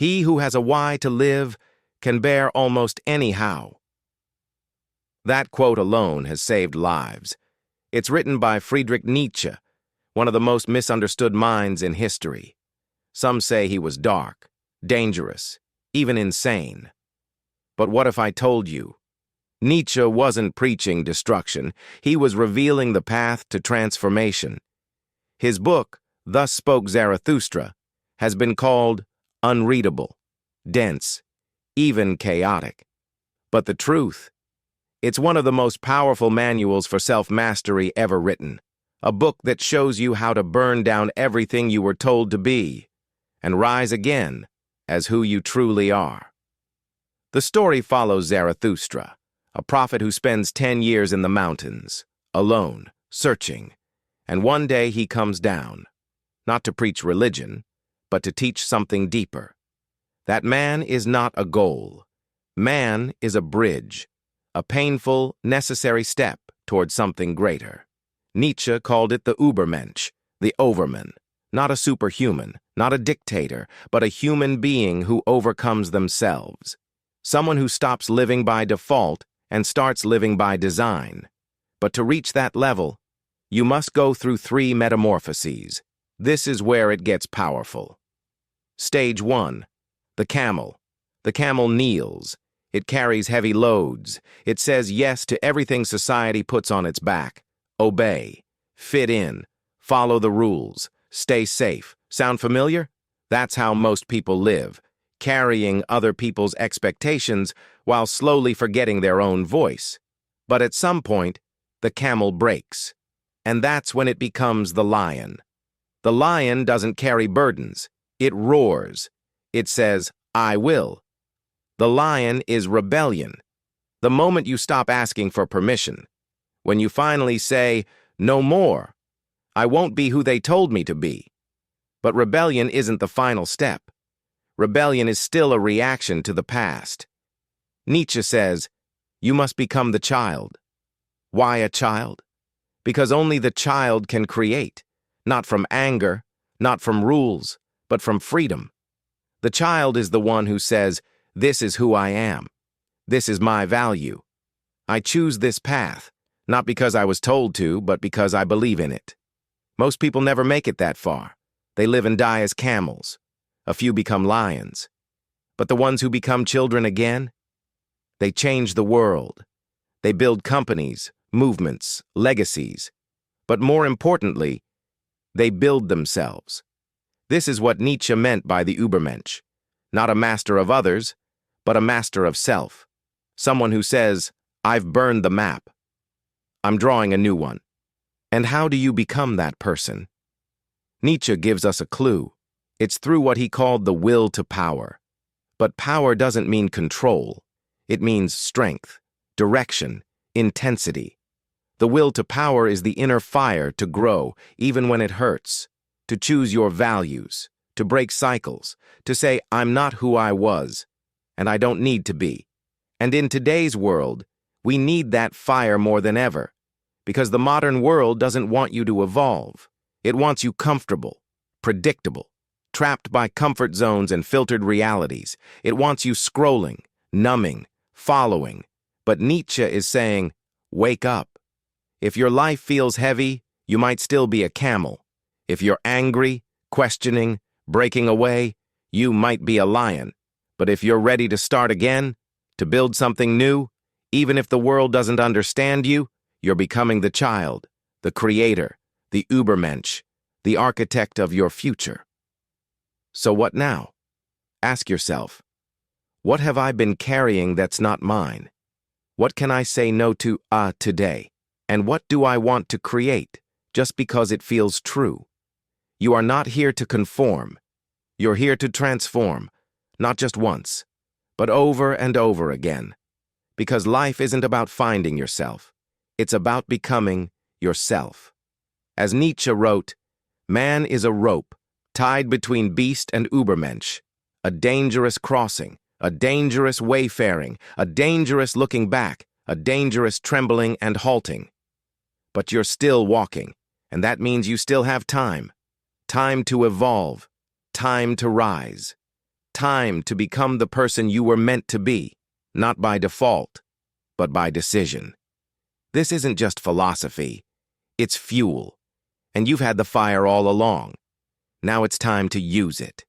He who has a why to live can bear almost any how. That quote alone has saved lives. It's written by Friedrich Nietzsche, one of the most misunderstood minds in history. Some say he was dark, dangerous, even insane. But what if I told you? Nietzsche wasn't preaching destruction. He was revealing the path to transformation. His book, Thus Spoke Zarathustra, has been called unreadable, dense, even chaotic. But the truth, it's one of the most powerful manuals for self-mastery ever written, a book that shows you how to burn down everything you were told to be and rise again as who you truly are. The story follows Zarathustra, a prophet who spends 10 years in the mountains, alone, searching, and one day he comes down, not to preach religion, but to teach something deeper. That man is not a goal. Man is a bridge, a painful, necessary step toward something greater. Nietzsche called it the Übermensch, the overman, not a superhuman, not a dictator, but a human being who overcomes themselves. Someone who stops living by default and starts living by design. But to reach that level, you must go through 3 metamorphoses. This is where it gets powerful. Stage 1. The camel. The camel kneels. It carries heavy loads. It says yes to everything society puts on its back. Obey. Fit in. Follow the rules. Stay safe. Sound familiar? That's how most people live, carrying other people's expectations while slowly forgetting their own voice. But at some point, the camel breaks. And that's when it becomes the lion. The lion doesn't carry burdens. It roars. It says, I will. The lion is rebellion. The moment you stop asking for permission, when you finally say, no more, I won't be who they told me to be. But rebellion isn't the final step. Rebellion is still a reaction to the past. Nietzsche says, you must become the child. Why a child? Because only the child can create, not from anger, not from rules, but from freedom. The child is the one who says, this is who I am. This is my value. I choose this path, not because I was told to, but because I believe in it. Most people never make it that far. They live and die as camels. A few become lions. But the ones who become children again, they change the world. They build companies, movements, legacies. But more importantly, they build themselves. This is what Nietzsche meant by the Übermensch. Not a master of others, but a master of self. Someone who says, I've burned the map. I'm drawing a new one. And how do you become that person? Nietzsche gives us a clue. It's through what he called the will to power. But power doesn't mean control. It means strength, direction, intensity. The will to power is the inner fire to grow, even when it hurts, to choose your values, to break cycles, to say, I'm not who I was, and I don't need to be. And in today's world, we need that fire more than ever, because the modern world doesn't want you to evolve. It wants you comfortable, predictable, trapped by comfort zones and filtered realities. It wants you scrolling, numbing, following. But Nietzsche is saying, wake up. If your life feels heavy, you might still be a camel. If you're angry, questioning, breaking away, you might be a lion. But if you're ready to start again, to build something new, even if the world doesn't understand you, you're becoming the child, the creator, the Übermensch, the architect of your future. So what now? Ask yourself, what have I been carrying that's not mine? What can I say no to today? And what do I want to create just because it feels true? You are not here to conform. You're here to transform, not just once, but over and over again. Because life isn't about finding yourself. It's about becoming yourself. As Nietzsche wrote, man is a rope tied between beast and Übermensch, a dangerous crossing, a dangerous wayfaring, a dangerous looking back, a dangerous trembling and halting. But you're still walking, and that means you still have time. Time to evolve, time to rise. Time to become the person you were meant to be, not by default, but by decision. This isn't just philosophy. It's fuel. And you've had the fire all along. Now it's time to use it.